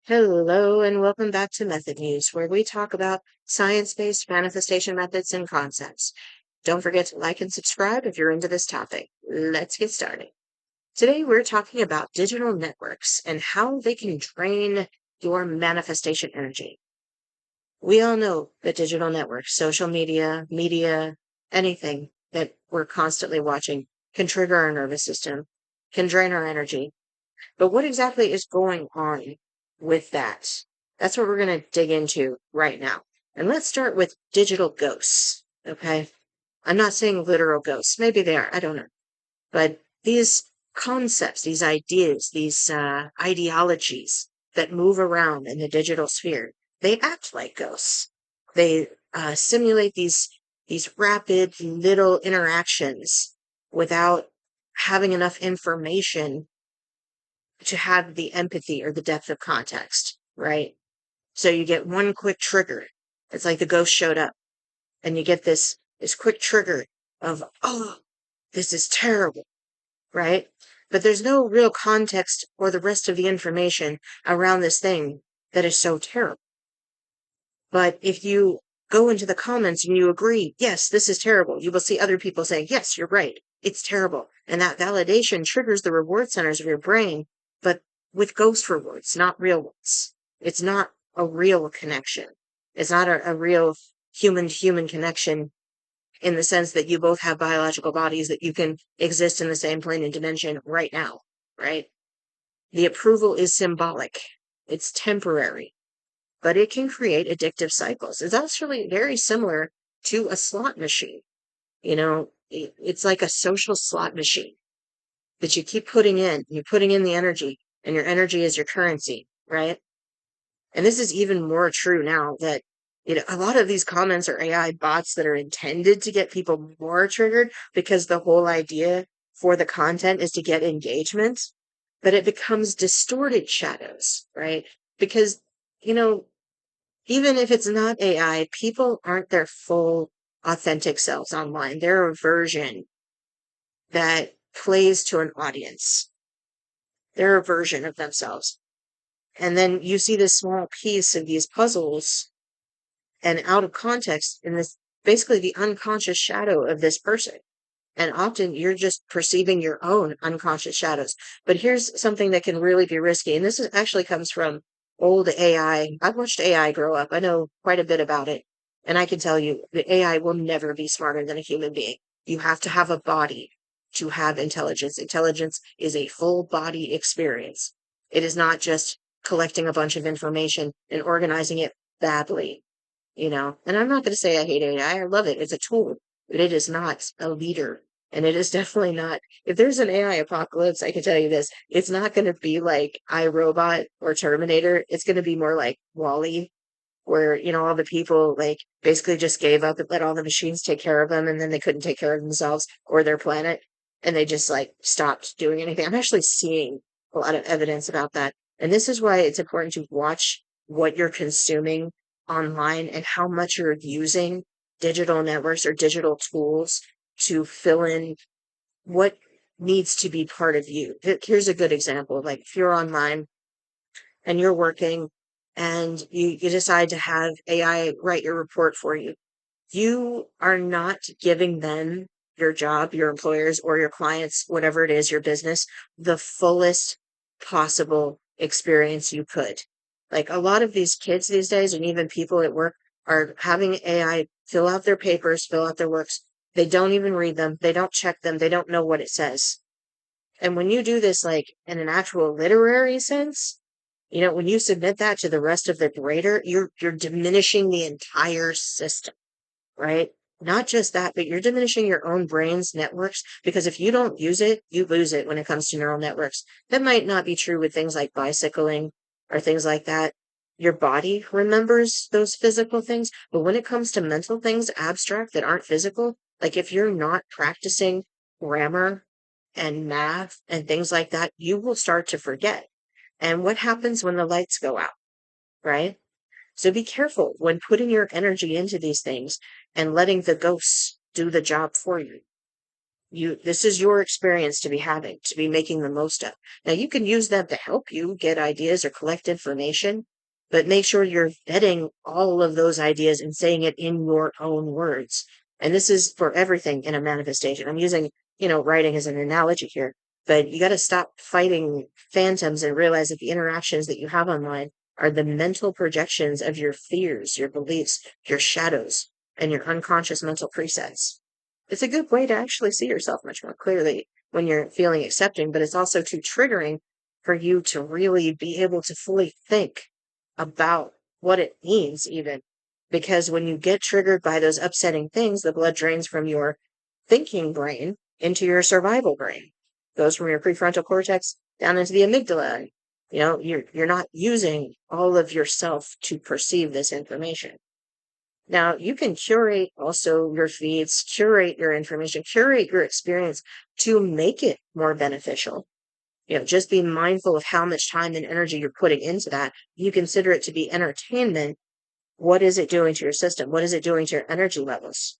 Hello, and welcome back to Method News, where we talk about science-based manifestation methods and concepts. Don't forget to like and subscribe if you're into this topic. Let's get started. Today, we're talking about digital networks and how they can drain your manifestation energy. We all know that digital networks, social media, anything that we're constantly watching can trigger our nervous system, can drain our energy. But what exactly is going on with that? That's what we're going to dig into right now. And let's start with digital ghosts. Okay. I'm not saying literal ghosts. Maybe they are. I don't know. But these concepts, these ideas, these ideologies that move around in the digital sphere, they act like ghosts. They simulate these rapid little interactions without having enough information to have the empathy or the depth of context, right? So you get one quick trigger. It's like the ghost showed up and you get this quick trigger of, oh, this is terrible, right? But there's no real context or the rest of the information around this thing that is so terrible. But if you go into the comments and you agree, yes, this is terrible, you will see other people saying, yes, you're right, it's terrible. And that validation triggers the reward centers of your brain, but with ghost rewards, not real ones. It's not a real connection. It's not a real human to human connection in the sense that you both have biological bodies that you can exist in the same plane and dimension right now, right? The approval is symbolic. It's temporary, but it can create addictive cycles. It's actually very similar to a slot machine. It's like a social slot machine that you keep putting in. You're putting in the energy, and your energy is your currency, right? And this is even more true now that a lot of these comments are AI bots that are intended to get people more triggered because the whole idea for the content is to get engagement, but it becomes distorted shadows, right? Because, you know, even if it's not AI, people aren't their full authentic selves online. They're a version that plays to an audience. They're a version of themselves. And then you see this small piece of these puzzles and out of context in this basically the unconscious shadow of this person. And often you're just perceiving your own unconscious shadows. But here's something that can really be risky. And actually comes from old AI. I've watched AI grow up. I know quite a bit about it. And I can tell you the AI will never be smarter than a human being. You have to have a body to have intelligence. Intelligence is a full body experience. It is not just collecting a bunch of information and organizing it badly. And I'm not going to say I hate AI. I love it. It's a tool, but it is not a leader. And it is definitely not. If there's an AI apocalypse, I can tell you this, it's not going to be like iRobot or Terminator. It's going to be more like Wall-E, where, all the people like basically just gave up and let all the machines take care of them. And then they couldn't take care of themselves or their planet. And they just like stopped doing anything. I'm actually seeing a lot of evidence about that. And this is why it's important to watch what you're consuming online and how much you're using digital networks or digital tools to fill in what needs to be part of you. Here's a good example. Like if you're online and you're working and you decide to have AI write your report for you, you are not giving them, your job, your employers, or your clients, whatever it is, your business, the fullest possible experience you could. Like a lot of these kids these days, and even people at work, are having AI fill out their papers, fill out their works. They don't even read them. They don't check them. They don't know what it says. And when you do this, like in an actual literary sense, when you submit that to the rest of the grader, you're diminishing the entire system, right? Not just that, but you're diminishing your own brain's networks because if you don't use it, you lose it when it comes to neural networks. That might not be true with things like bicycling or things like that. Your body remembers those physical things, but when it comes to mental things, abstract that aren't physical, like if you're not practicing grammar and math and things like that, you will start to forget. And what happens when the lights go out, right? So be careful when putting your energy into these things and letting the ghosts do the job for you. This is your experience to be having, to be making the most of. Now you can use them to help you get ideas or collect information, but make sure you're vetting all of those ideas and saying it in your own words. And this is for everything in a manifestation. I'm using, writing as an analogy here, but you got to stop fighting phantoms and realize that the interactions that you have online are the mental projections of your fears, your beliefs, your shadows, and your unconscious mental presets. It's a good way to actually see yourself much more clearly when you're feeling accepting, but it's also too triggering for you to really be able to fully think about what it means, even. Because when you get triggered by those upsetting things, the blood drains from your thinking brain into your survival brain, goes from your prefrontal cortex down into the amygdala. You're not using all of yourself to perceive this information. Now, you can curate also your feeds, curate your information, curate your experience to make it more beneficial. Just be mindful of how much time and energy you're putting into that. You consider it to be entertainment. What is it doing to your system? What is it doing to your energy levels?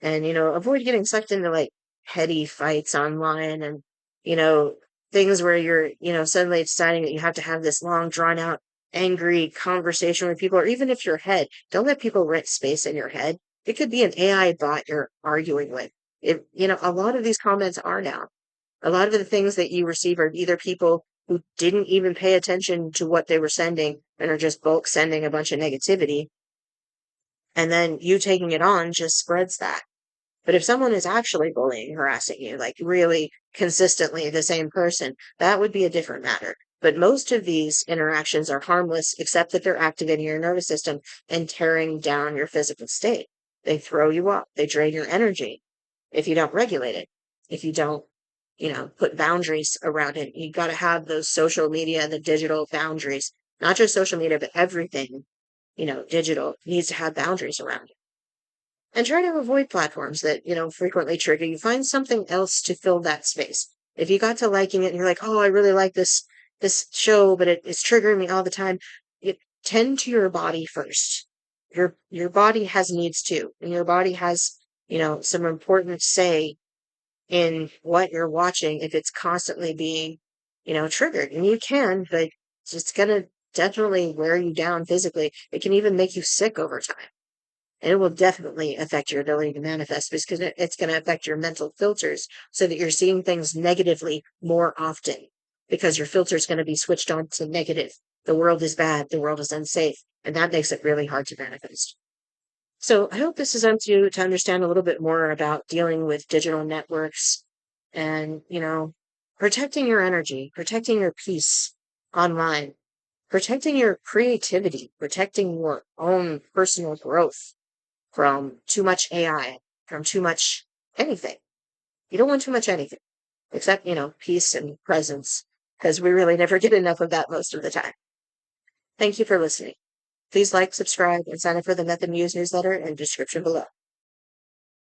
And, avoid getting sucked into like petty fights online and, you know, things where you're, suddenly deciding that you have to have this long, drawn out, angry conversation with people, or even if your head, don't let people rent space in your head. It could be an AI bot you're arguing with. A lot of these comments are now. A lot of the things that you receive are either people who didn't even pay attention to what they were sending and are just bulk sending a bunch of negativity. And then you taking it on just spreads that. But if someone is actually bullying, harassing you, like really consistently the same person, that would be a different matter. But most of these interactions are harmless, except that they're activating your nervous system and tearing down your physical state. They throw you up, they drain your energy if you don't regulate it, if you don't, put boundaries around it. You got to have those social media, the digital boundaries, not just social media, but everything, digital needs to have boundaries around it. And try to avoid platforms that, frequently trigger you. Find something else to fill that space. If you got to liking it and you're like, oh, I really like this show, but it's triggering me all the time, you tend to your body first. Your body has needs too. And your body has, some important say in what you're watching if it's constantly being, triggered. And you can, but it's gonna definitely wear you down physically. It can even make you sick over time. And it will definitely affect your ability to manifest because it's going to affect your mental filters so that you're seeing things negatively more often because your filter is going to be switched on to negative. The world is bad. The world is unsafe. And that makes it really hard to manifest. So I hope this has helped you to understand a little bit more about dealing with digital networks and, protecting your energy, protecting your peace online, protecting your creativity, protecting your own personal growth from too much AI, from too much anything. You don't want too much anything, except, peace and presence, because we really never get enough of that most of the time. Thank you for listening. Please like, subscribe, and sign up for the Method Muse newsletter in the description below.